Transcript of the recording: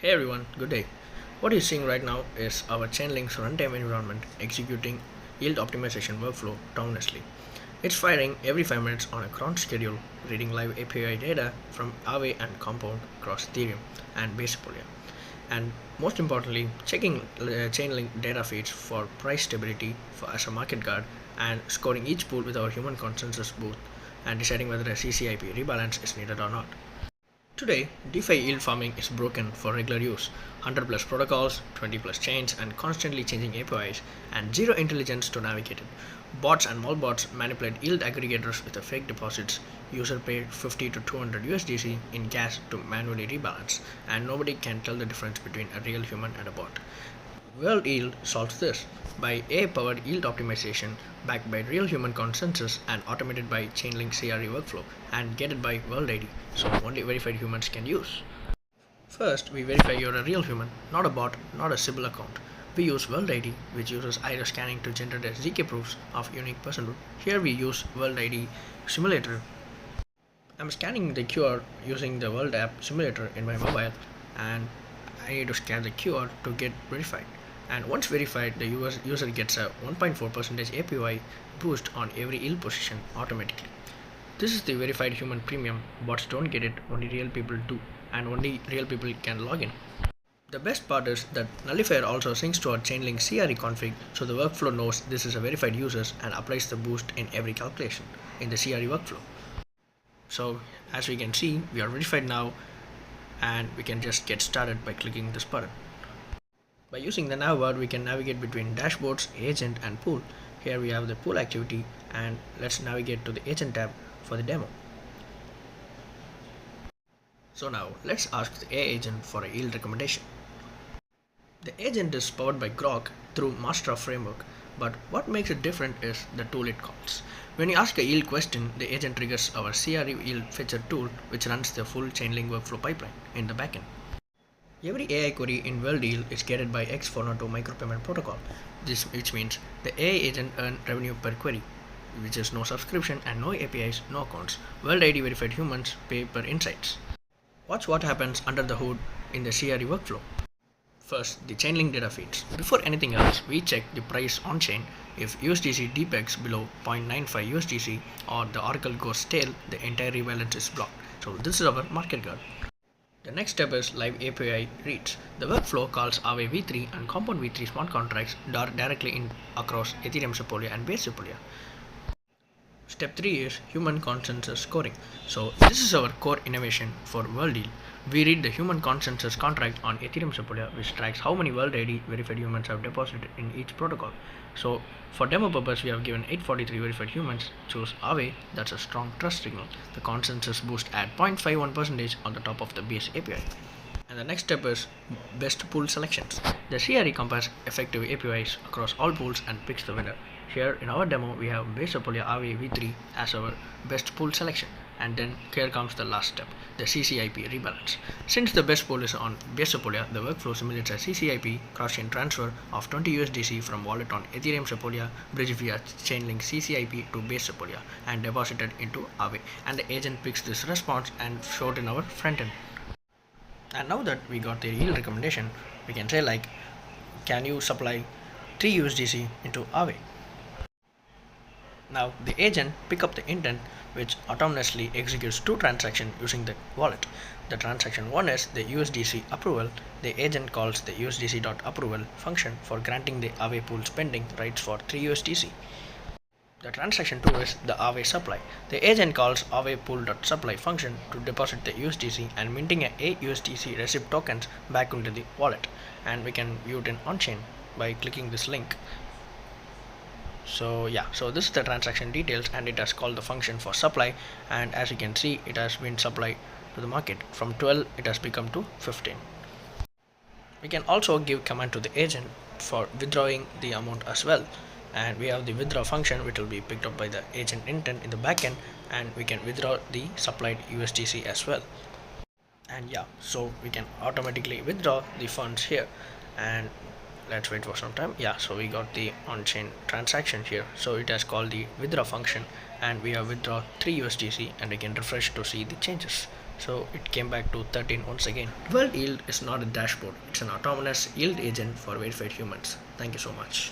Hey everyone, good day. What you're seeing right now is our Chainlink's runtime environment executing yield optimization workflow autonomously. It's firing every 5 minutes on a cron schedule, reading live API data from Aave and Compound across Ethereum and Basipolia. And most importantly, checking Chainlink data feeds for price stability as a market guard and scoring each pool with our human consensus booth and deciding whether a CCIP rebalance is needed or not. Today, DeFi yield farming is broken for regular use. 100 plus protocols, 20 plus chains, and constantly changing APIs, and zero intelligence to navigate it. Bots and malbots manipulate yield aggregators with the fake deposits. User pay 50 to 200 USDC in gas to manually rebalance, and nobody can tell the difference between a real human and a bot. WorldYield solves this by AI-powered yield optimization backed by real human consensus and automated by Chainlink CRE workflow and gated by World ID, so only verified humans can use. First, we verify you're a real human, not a bot, not a Sybil account. We use World ID, which uses iris scanning to generate ZK proofs of unique personhood. Here we use World ID simulator. I'm scanning the QR using the World app simulator in my mobile, and I need to scan the QR to get verified. And once verified, the user gets a 1.4% APY boost on every yield position automatically. This is the verified human premium. Bots don't get it, only real people do, and only real people can log in. The best part is that Nullifier also syncs to our Chainlink CRE config, so the workflow knows this is a verified user and applies the boost in every calculation in the CRE workflow. So as we can see, we are verified now, and we can just get started by clicking this button. By using the nav bar, we can navigate between dashboards, agent, and pool. Here we have the pool activity, and let's navigate to the agent tab for the demo. So now let's ask the AI agent for a yield recommendation. The agent is powered by Grok through Master framework, but what makes it different is the tool it calls. When you ask a yield question, the agent triggers our CRE yield fetcher tool, which runs the full Chainlink workflow pipeline in the backend. Every AI query in WorldYield is gated by X402 micropayment protocol, which means the AI agent earns revenue per query, which is no subscription and no APIs, no accounts. World ID verified humans pay per insights. Watch what happens under the hood in the CRE workflow. First, the Chainlink data feeds. Before anything else, we check the price on chain. If USDC depegs below 0.95 USDC or the oracle goes stale, the entire rebalance is blocked. So this is our market guard. The next step is live API reads. The workflow calls Aave v3 and Compound v3 smart contracts directly in across Ethereum Sepolia and Base Sepolia. Step 3 is human consensus scoring. So this is our core innovation for WorldYield. We read the human consensus contract on Ethereum Sepolia, which tracks how many World ID verified humans have deposited in each protocol. So for demo purpose, we have given 843 verified humans. Choose Aave, that's a strong trust signal. The consensus boost at 0.51% on the top of the base API. And the next step is best pool selections. The CRE compares effective APIs across all pools and picks the winner. Here in our demo, we have Base Sepolia Aave v3 as our best pool selection. And then here comes the last step, the CCIP rebalance. Since the best pool is on Base Sepolia, the workflow simulates a CCIP cross-chain transfer of 20 USDC from wallet on Ethereum Sepolia, bridge via Chainlink CCIP to Base Sepolia, and deposited into Aave. And the agent picks this response and shows it in our front end. And now that we got the yield recommendation, we can say like, can you supply 3 USDC into Aave? Now the agent pick up the intent, which autonomously executes 2 transactions using the wallet. The transaction 1 is the USDC approval. The agent calls the USDC.approval function for granting the Aave pool spending rights for 3 USDC. The transaction 2 is the Aave supply. The agent calls Aave pool.supply function to deposit the USDC and minting a USDC receipt tokens back into the wallet. And we can view it in on-chain by clicking this link. So this is the transaction details, and it has called the function for supply, and as you can see, it has been supplied to the market. From 12 it has become to 15. We can also give command to the agent for withdrawing the amount as well, and we have the withdraw function which will be picked up by the agent intent in the backend, and we can withdraw the supplied USDC as well. And so we can automatically withdraw the funds here, and let's wait for some time. So we got the on-chain transaction here, so it has called the withdraw function, and we have withdraw 3 USDC, and we can refresh to see the changes. So it came back to 13 once again. World Yield is not a dashboard, it's an autonomous yield agent for verified humans. Thank you so much.